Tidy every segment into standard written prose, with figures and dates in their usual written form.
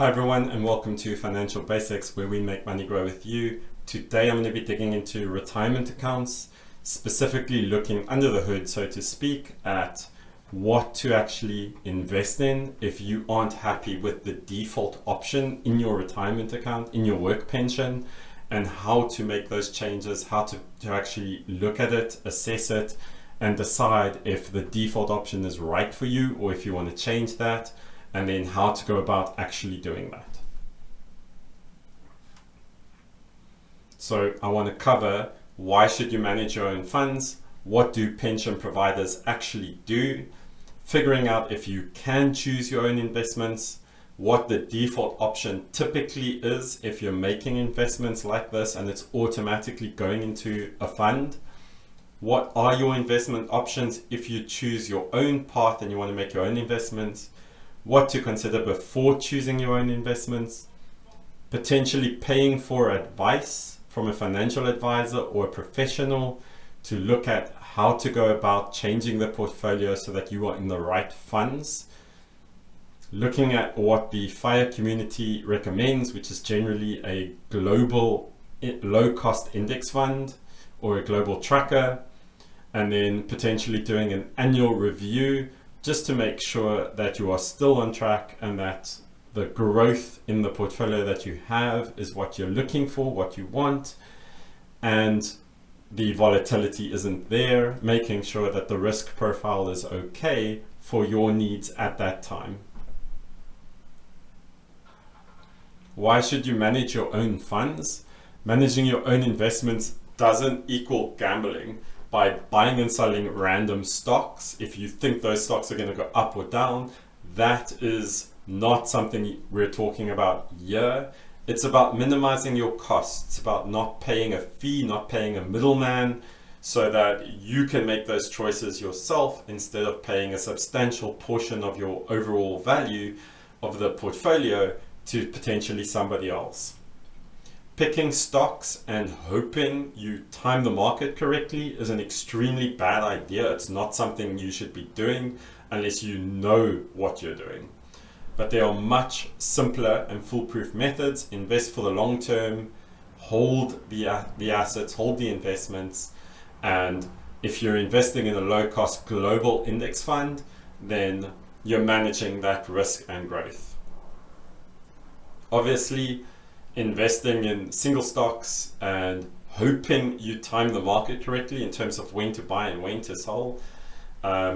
Hi everyone, and welcome to Financial Basics, where we make money grow with you. Today I'm going to be digging into retirement accounts, specifically looking under the hood, so to speak, at what to actually invest in if you aren't happy with the default option in your retirement account, in your work pension, and how to make those changes, how to actually look at it, assess it, and decide if the default option is right for you or if you want to change that, and then how to go about actually doing that. So I want to cover why should you manage your own funds, what do pension providers actually do, figuring out if you can choose your own investments, what the default option typically is if you're making investments like this and it's automatically going into a fund. What are your investment options if you choose your own path and you want to make your own investments? What to consider before choosing your own investments, potentially paying for advice from a financial advisor or a professional to look at how to go about changing the portfolio so that you are in the right funds, looking at what the FIRE community recommends, which is generally a global low-cost index fund or a global tracker, and then potentially doing an annual review just to make sure that you are still on track and that the growth in the portfolio that you have is what you're looking for, what you want, and the volatility isn't there, making sure that the risk profile is okay for your needs at that time. Why should you manage your own funds? Managing your own investments doesn't equal gambling by buying and selling random stocks. If you think those stocks are going to go up or down, that is not something we're talking about here. It's about minimizing your costs. It's about not paying a fee, not paying a middleman, so that you can make those choices yourself instead of paying a substantial portion of your overall value of the portfolio to potentially somebody else. Picking stocks and hoping you time the market correctly is an extremely bad idea. It's not something you should be doing unless you know what you're doing. But there are much simpler and foolproof methods. Invest for the long term, hold the assets, hold the investments, and if you're investing in a low-cost global index fund, then you're managing that risk and growth. Obviously, investing in single stocks and hoping you time the market correctly in terms of when to buy and when to sell,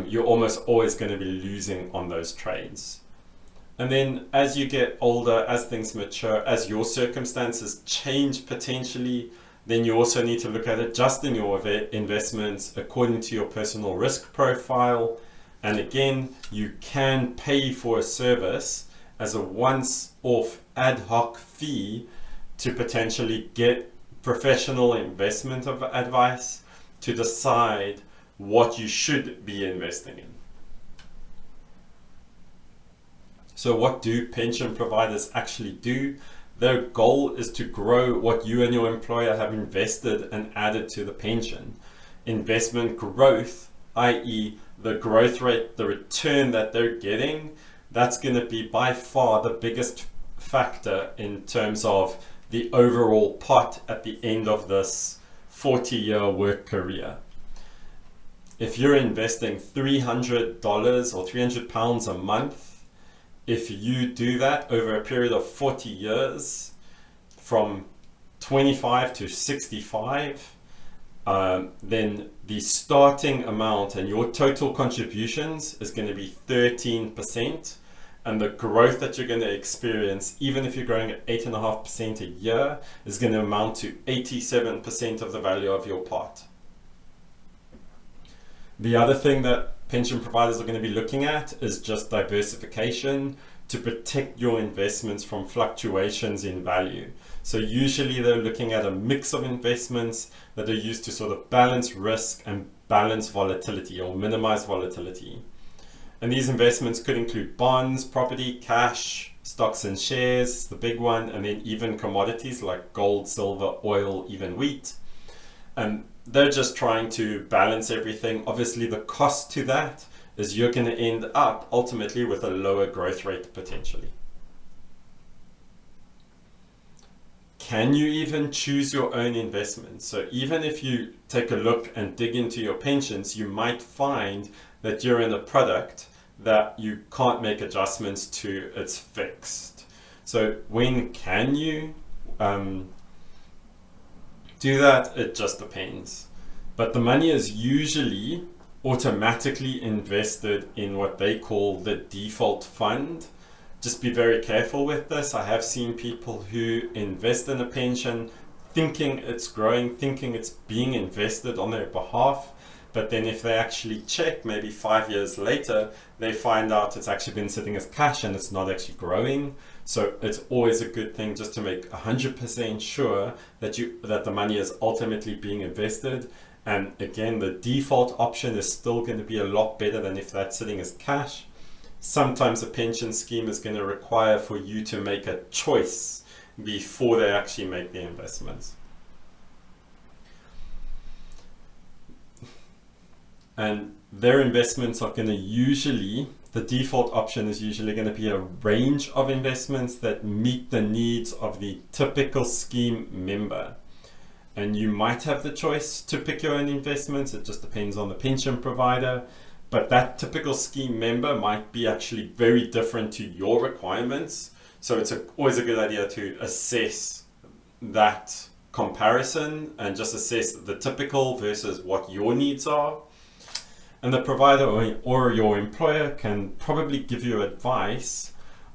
you're almost always going to be losing on those trades. And then as you get older, as things mature, as your circumstances change potentially, then you also need to look at adjusting your investments according to your personal risk profile. And again, you can pay for a service as a once-off ad hoc fee to potentially get professional investment advice to decide what you should be investing in. So what do pension providers actually do? Their goal is to grow what you and your employer have invested and added to the pension. Investment growth, i.e. the growth rate, the return that they're getting, that's going to be by far the biggest factor in terms of the overall pot at the end of this 40-year work career. If you're investing $300 or £300 a month, if you do that over a period of 40 years, from 25 to 65, then the starting amount and your total contributions is going to be 13%, and the growth that you're going to experience, even if you're growing at 8.5% a year, is going to amount to 87% of the value of your pot. The other thing that pension providers are going to be looking at is just diversification to protect your investments from fluctuations in value. So usually they're looking at a mix of investments that are used to sort of balance risk and balance volatility or minimize volatility. And these investments could include bonds, property, cash, stocks and shares, the big one, and then even commodities like gold, silver, oil, even wheat. And they're just trying to balance everything. Obviously, the cost to that is you're going to end up ultimately with a lower growth rate potentially. can you even choose your own investments? So even if you take a look and dig into your pensions, you might find that you're in a product that you can't make adjustments to, it's fixed. So when can you do that? It just depends. But the money is usually automatically invested in what they call the default fund. Just be very careful with this. I have seen people who invest in a pension thinking it's growing, thinking it's being invested on their behalf. But then if they actually check maybe 5 years later, they find out it's actually been sitting as cash and it's not actually growing. So it's always a good thing just to make 100% sure that the money is ultimately being invested. And again, the default option is still going to be a lot better than if that's sitting as cash. Sometimes a pension scheme is going to require for you to make a choice before they actually make the investments. And their investments are going to usually, the default option is usually going to be a range of investments that meet the needs of the typical scheme member. And you might have the choice to pick your own investments. It just depends on the pension provider. But that typical scheme member might be actually very different to your requirements. So it's always a good idea to assess that comparison and just assess the typical versus what your needs are. And the provider or your employer can probably give you advice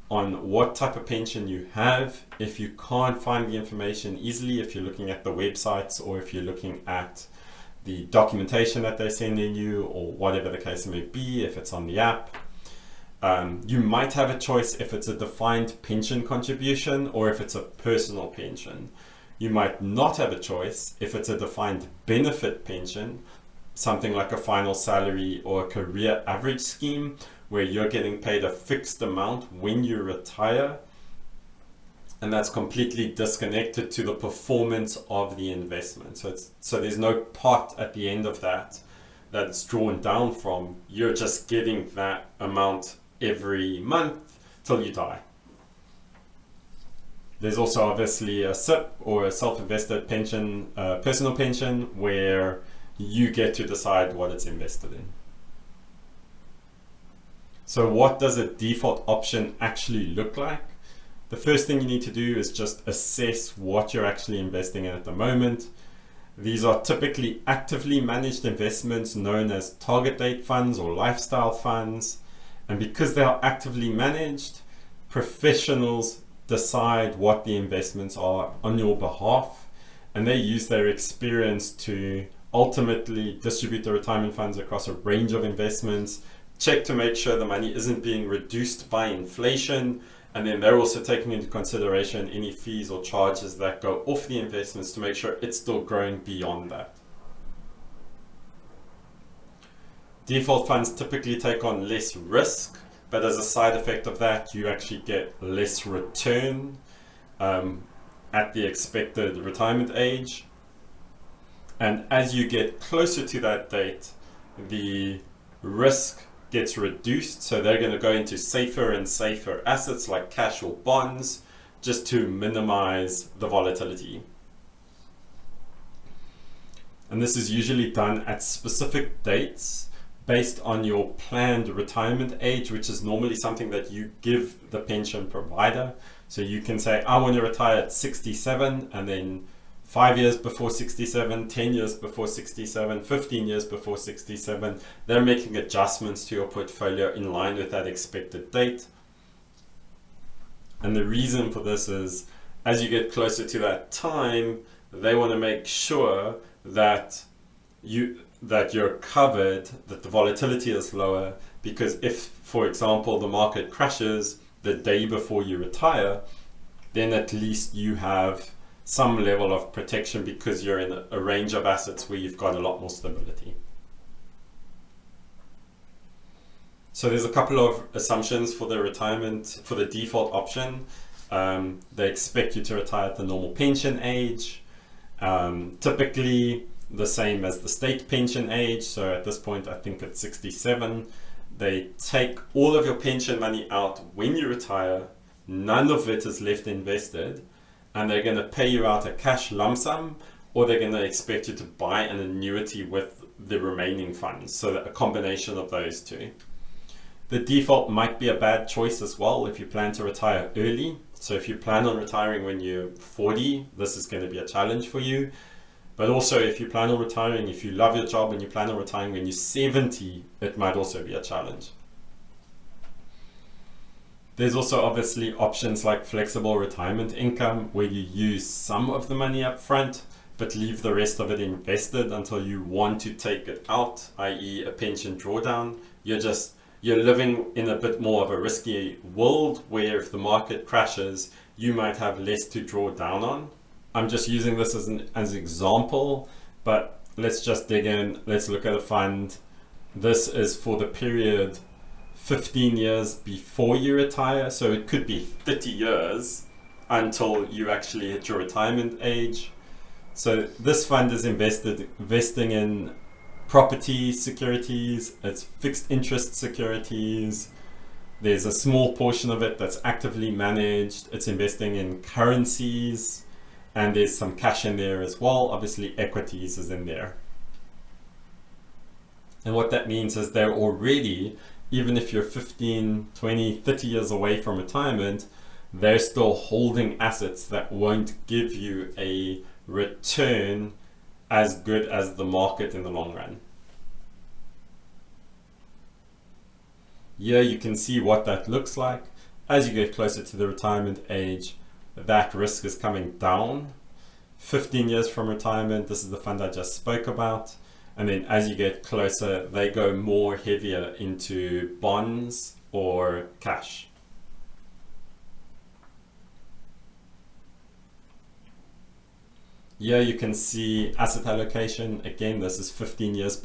on what type of pension you have. If you can't find the information easily, if you're looking at the websites or if you're looking at the documentation that they're sending you or whatever the case may be, if it's on the app, you might have a choice if it's a defined pension contribution or if it's a personal pension. You might not have a choice if it's a defined benefit pension, something like a final salary or a career average scheme where you're getting paid a fixed amount when you retire, and that's completely disconnected to the performance of the investment. So there's no pot at the end of that's drawn down from. You're just getting that amount every month till you die. There's also obviously a SIP or a self-invested pension, personal pension, where you get to decide what it's invested in. So what does a default option actually look like? The first thing you need to do is just assess what you're actually investing in at the moment. These are typically actively managed investments known as target date funds or lifestyle funds. And because they are actively managed, professionals decide what the investments are on your behalf, and they use their experience to ultimately distribute the retirement funds across a range of investments, check to make sure the money isn't being reduced by inflation, and then they're also taking into consideration any fees or charges that go off the investments to make sure it's still growing beyond that. Default funds typically take on less risk, but as a side effect of that, you actually get less return at the expected retirement age. And as you get closer to that date, the risk gets reduced. So they're going to go into safer and safer assets like cash or bonds, just to minimize the volatility. And this is usually done at specific dates based on your planned retirement age, which is normally something that you give the pension provider. So you can say, I want to retire at 67, and then 5 years before 67, 10 years before 67, 15 years before 67, they're making adjustments to your portfolio in line with that expected date. And the reason for this is, as you get closer to that time, they want to make sure that you're covered, that the volatility is lower, because if, for example, the market crashes the day before you retire, then at least you have some level of protection because you're in a range of assets where you've got a lot more stability. So there's a couple of assumptions for the retirement, for the default option. They expect you to retire at the normal pension age, typically the same as the state pension age. So at this point, I think it's 67. They take all of your pension money out when you retire. None of it is left invested. and they're going to pay you out a cash lump sum, or they're going to expect you to buy an annuity with the remaining funds. So a combination of those two. The default might be a bad choice as well if you plan to retire early. So if you plan on retiring when you're 40, this is going to be a challenge for you. But also if you plan on retiring, if you love your job and you plan on retiring when you're 70, it might also be a challenge. There's also obviously options like flexible retirement income, where you use some of the money up front, but leave the rest of it invested until you want to take it out, i.e. a pension drawdown. You're living in a bit more of a risky world where if the market crashes, you might have less to draw down on. I'm just using this as an example, but let's just dig in. Let's look at a fund. This is for the period 15 years before you retire. So it could be 30 years until you actually hit your retirement age. So this fund is investing in property securities, it's fixed interest securities. There's a small portion of it that's actively managed. It's investing in currencies, and there's some cash in there as well. Obviously equities is in there. And what that means is they're already, even if you're 15, 20, 30 years away from retirement, they're still holding assets that won't give you a return as good as the market in the long run. Here you can see what that looks like. As you get closer to the retirement age, that risk is coming down. 15 years from retirement, this is the fund I just spoke about. And then as you get closer, they go more heavier into bonds or cash. Here you can see asset allocation. Again, this is 15 years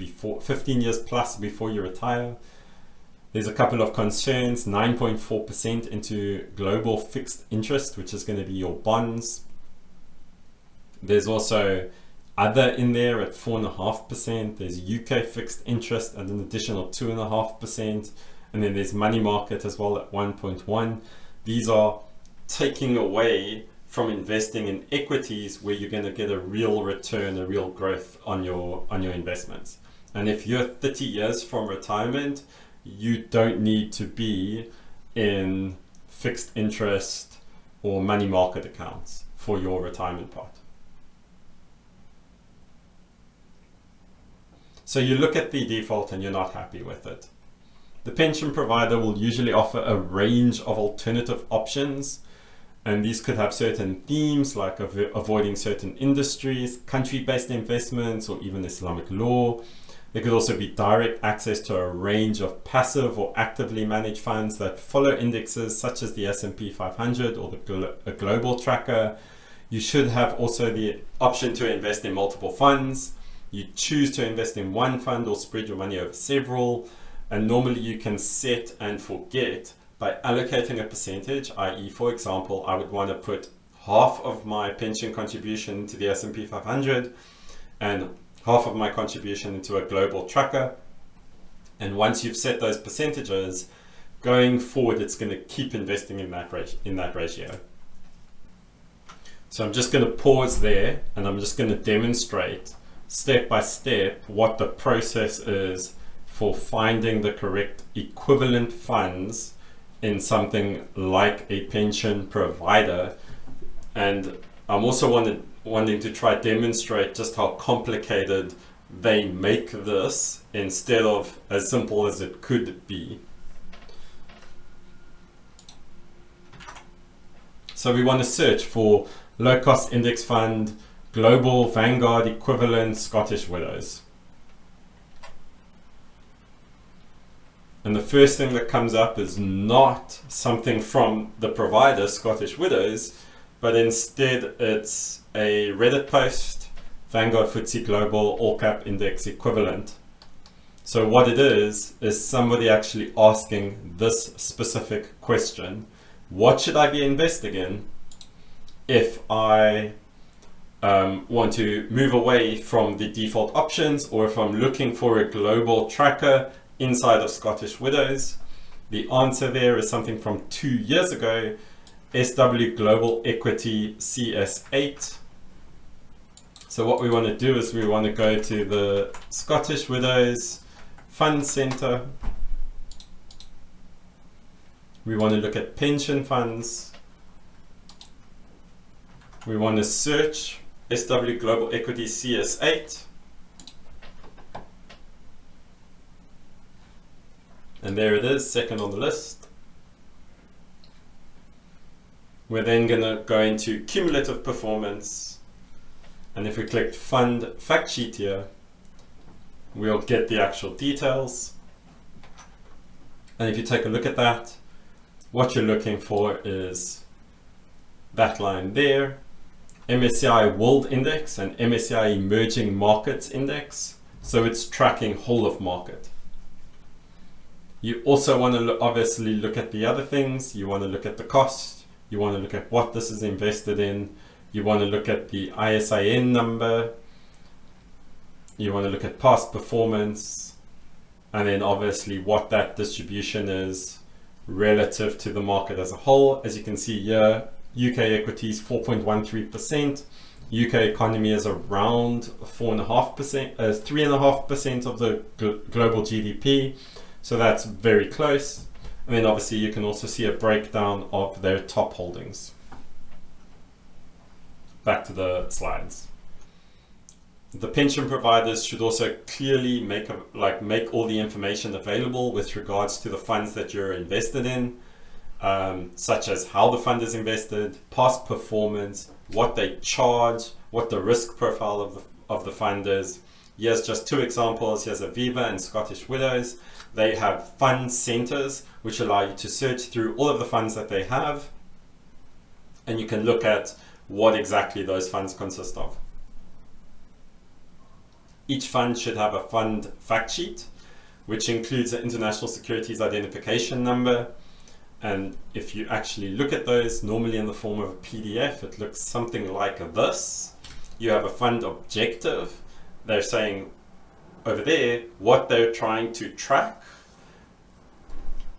plus before you retire. There's a couple of concerns. 9.4% into global fixed interest, which is going to be your bonds. There's also other in there at 4.5%. There's UK fixed interest at an additional 2.5%. And then there's money market as well at 1.1%. These are taking away from investing in equities where you're going to get a real return, a real growth on your investments. And if you're 30 years from retirement, you don't need to be in fixed interest or money market accounts for your retirement part. So you look at the default and you're not happy with it. The pension provider will usually offer a range of alternative options, and these could have certain themes like avoiding certain industries, country-based investments, or even Islamic law. There could also be direct access to a range of passive or actively managed funds that follow indexes such as the S&P 500 or a global tracker. You should have also the option to invest in multiple funds. You choose to invest in one fund or spread your money over several. And normally you can set and forget by allocating a percentage, i.e. for example, I would want to put half of my pension contribution into the S&P 500 and half of my contribution into a global tracker. And once you've set those percentages, going forward, it's going to keep investing in that ratio. So I'm just going to pause there and I'm just going to demonstrate step by step what the process is for finding the correct equivalent funds in something like a pension provider. And I'm also wanting to try demonstrate just how complicated they make this instead of as simple as it could be. So we want to search for low cost index fund, global Vanguard equivalent Scottish Widows. And the first thing that comes up is not something from the provider, Scottish Widows, but instead it's a Reddit post, Vanguard FTSE Global All Cap Index Equivalent. So what it is somebody actually asking this specific question. What should I be investing in if I want to move away from the default options, or if I'm looking for a global tracker inside of Scottish Widows? The answer there is something from 2 years ago. SW Global Equity CS8. So what we want to do is we want to go to the Scottish Widows Fund Centre. We want to look at pension funds. We want to search SW Global Equity CS8. And there it is, second on the list. We're then going to go into cumulative performance. And if we click fund fact sheet here, we'll get the actual details. And if you take a look at that, what you're looking for is that line there, MSCI World Index and MSCI Emerging Markets Index. So it's tracking whole of market. You also want to obviously look at the other things. You want to look at the cost. You want to look at what this is invested in. You want to look at the ISIN number. You want to look at past performance. And then obviously what that distribution is relative to the market as a whole. As you can see here, UK equities 4.13%. UK economy is around 4.5%, 3.5% of the global GDP. So that's very close. And then obviously you can also see a breakdown of their top holdings. Back to the slides. The pension providers should also clearly make all the information available with regards to the funds that you're invested in, such as how the fund is invested, past performance, what they charge, what the risk profile of the fund is. Here's just two examples. Here's Aviva and Scottish Widows. They have fund centers which allow you to search through all of the funds that they have, and you can look at what exactly those funds consist of. Each fund should have a fund fact sheet, which includes an international securities identification number. And if you actually look at those, normally in the form of a PDF, it looks something like this. You have a fund objective. They're saying over there what they're trying to track.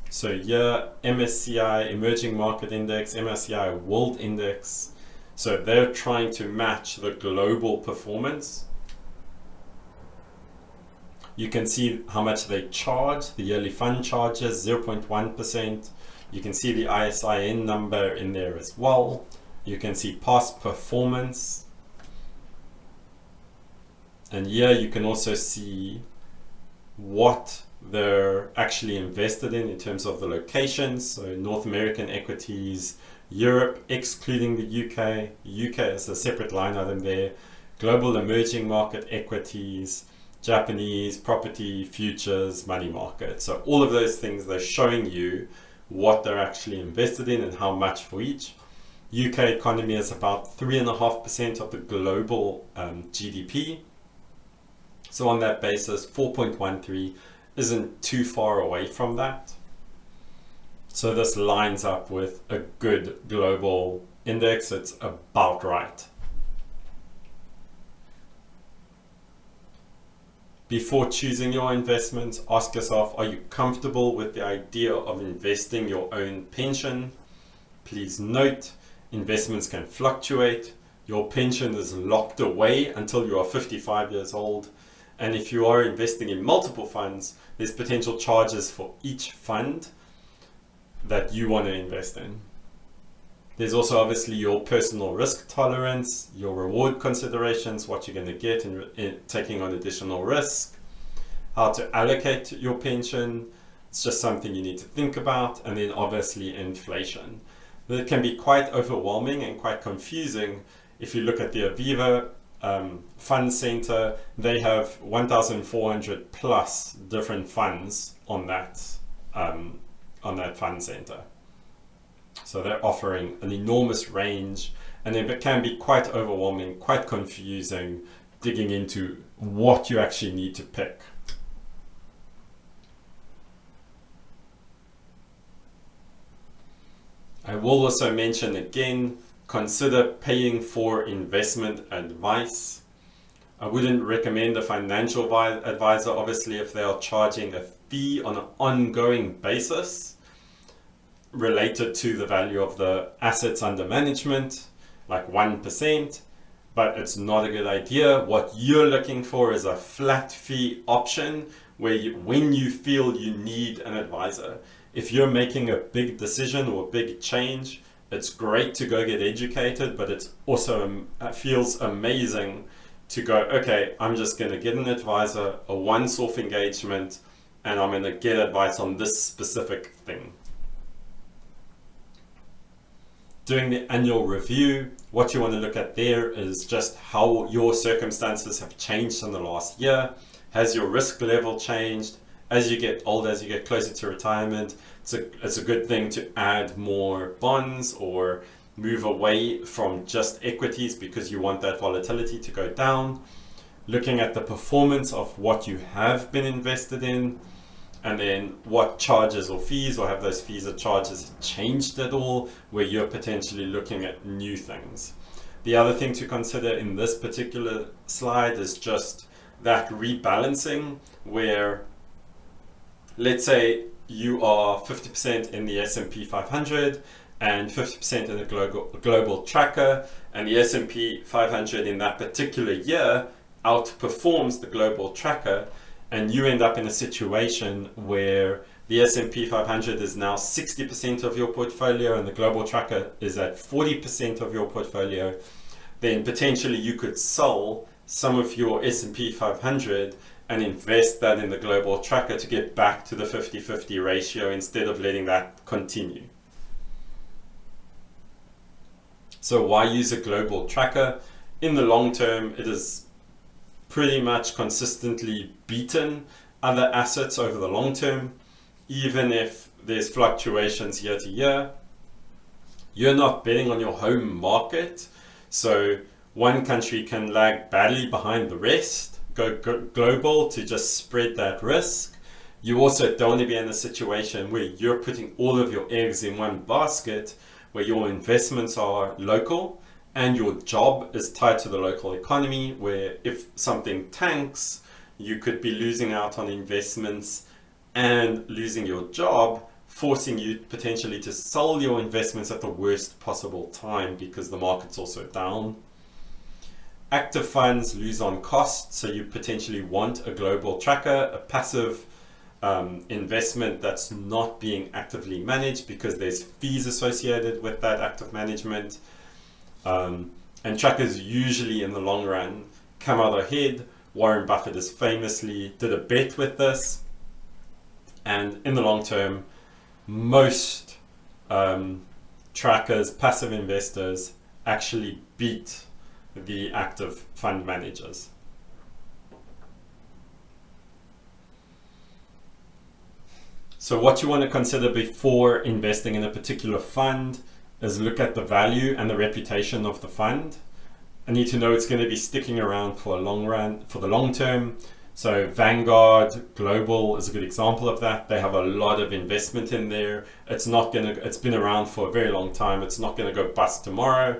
So here, MSCI Emerging Market Index, MSCI World Index. So they're trying to match the global performance. You can see how much they charge. The yearly fund charges 0.1%. You can see the ISIN number in there as well. You can see past performance. And here you can also see what they're actually invested in terms of the locations. So North American equities, Europe excluding the UK. UK is a separate line item there. Global emerging market equities, Japanese property, futures, money market. So all of those things, they're showing you what they're actually invested in and how much for each. UK economy is about 3.5% of the global GDP. So on that basis, 4.13 isn't too far away from that. So this lines up with a good global index. It's about right. Before choosing your investments, ask yourself, are you comfortable with the idea of investing your own pension? Please note, investments can fluctuate. Your pension is locked away until you are 55 years old. And if you are investing in multiple funds, there's potential charges for each fund that you want to invest in. There's also obviously your personal risk tolerance, your reward considerations, what you're going to get in taking on additional risk, how to allocate your pension. It's just something you need to think about. And then obviously inflation. It can be quite overwhelming and quite confusing. If you look at the Aviva Fund Center, they have 1,400 plus different funds on that fund center. So they're offering an enormous range, and it can be quite overwhelming, quite confusing, digging into what you actually need to pick. I will also mention again, consider paying for investment advice. I wouldn't recommend a financial advisor, obviously, if they are charging a fee on an ongoing basis. related to the value of the assets under management, like 1%, but it's not a good idea. What you're looking for is a flat fee option where when you feel you need an advisor. If you're making a big decision or a big change, it's great to go get educated, but it's also feels amazing to go, okay, I'm just going to get an advisor, a once-off engagement, and I'm going to get advice on this specific thing. Doing the annual review, what you want to look at there is just how your circumstances have changed in the last year. Has your risk level changed? As you get older, as you get closer to retirement, it's a good thing to add more bonds or move away from just equities because you want that volatility to go down. Looking at the performance of what you have been invested in, and then what charges or fees, or have those fees or charges changed at all, where you're potentially looking at new things. The other thing to consider in this particular slide is just that rebalancing, where let's say you are 50% in the S&P 500 and 50% in the global tracker, and the S&P 500 in that particular year outperforms the global tracker, and you end up in a situation where the S&P 500 is now 60% of your portfolio and the global tracker is at 40% of your portfolio, then potentially you could sell some of your S&P 500 and invest that in the global tracker to get back to the 50-50 ratio instead of letting that continue. So why use a global tracker? In the long term, it is pretty much consistently beaten other assets over the long term, even if there's fluctuations year to year. You're not betting on your home market, so one country can lag badly behind the rest, go global to just spread that risk. You also don't want to be in a situation where you're putting all of your eggs in one basket, where your investments are local and your job is tied to the local economy, where if something tanks, you could be losing out on investments and losing your job, forcing you potentially to sell your investments at the worst possible time because the market's also down. Active funds lose on cost, so you potentially want a global tracker, a passive investment that's not being actively managed because there's fees associated with that active management. And trackers usually in the long run come out ahead. Warren Buffett has famously did a bet with this, and in the long term, most trackers, passive investors, actually beat the active fund managers. So what you want to consider before investing in a particular fund is look at the value and the reputation of the fund. I need to know it's going to be sticking around for a long run, for the long term. So Vanguard Global is a good example of that. They have a lot of investment in there. It's been around for a very long time. It's not going to go bust tomorrow.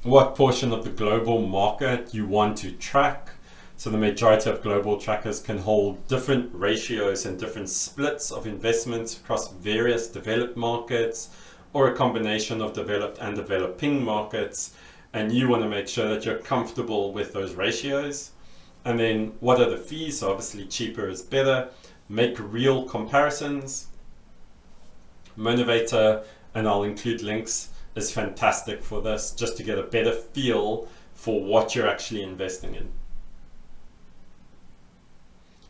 What portion of the global market you want to track? So the majority of global trackers can hold different ratios and different splits of investments across various developed markets, or a combination of developed and developing markets. And you want to make sure that you're comfortable with those ratios. And then what are the fees? So obviously cheaper is better. Make real comparisons. Motivator, and I'll include links, is fantastic for this, just to get a better feel for what you're actually investing in.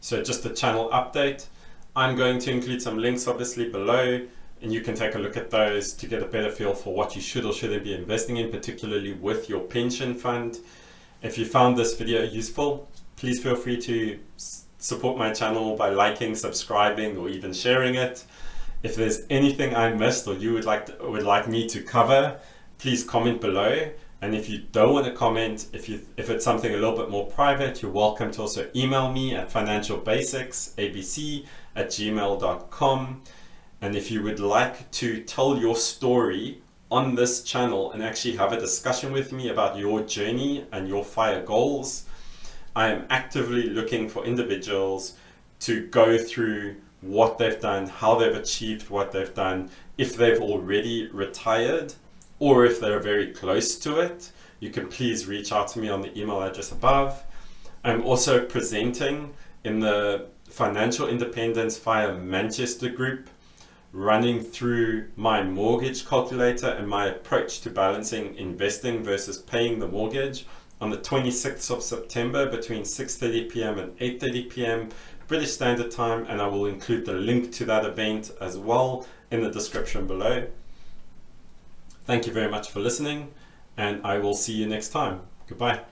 So just a channel update. I'm going to include some links obviously below, and you can take a look at those to get a better feel for what you should or shouldn't be investing in, particularly with your pension fund. If you found this video useful, please feel free to support my channel by liking, subscribing, or even sharing it. If there's anything I missed or you would like me to cover, please comment below. And if you don't want to comment, if it's something a little bit more private, you're welcome to also email me at financialbasicsabc@gmail.com. And if you would like to tell your story on this channel and actually have a discussion with me about your journey and your FIRE goals, I am actively looking for individuals to go through what they've done, how they've achieved what they've done, If they've already retired or if they're very close to it, you can please reach out to me on the email address above. I'm also presenting in the Financial Independence via Manchester group, running through my mortgage calculator and my approach to balancing investing versus paying the mortgage on the 26th of September between 6:30 p.m. and 8:30 p.m. British Standard Time, and I will include the link to that event as well in the description below. Thank you very much for listening, and I will see you next time. Goodbye.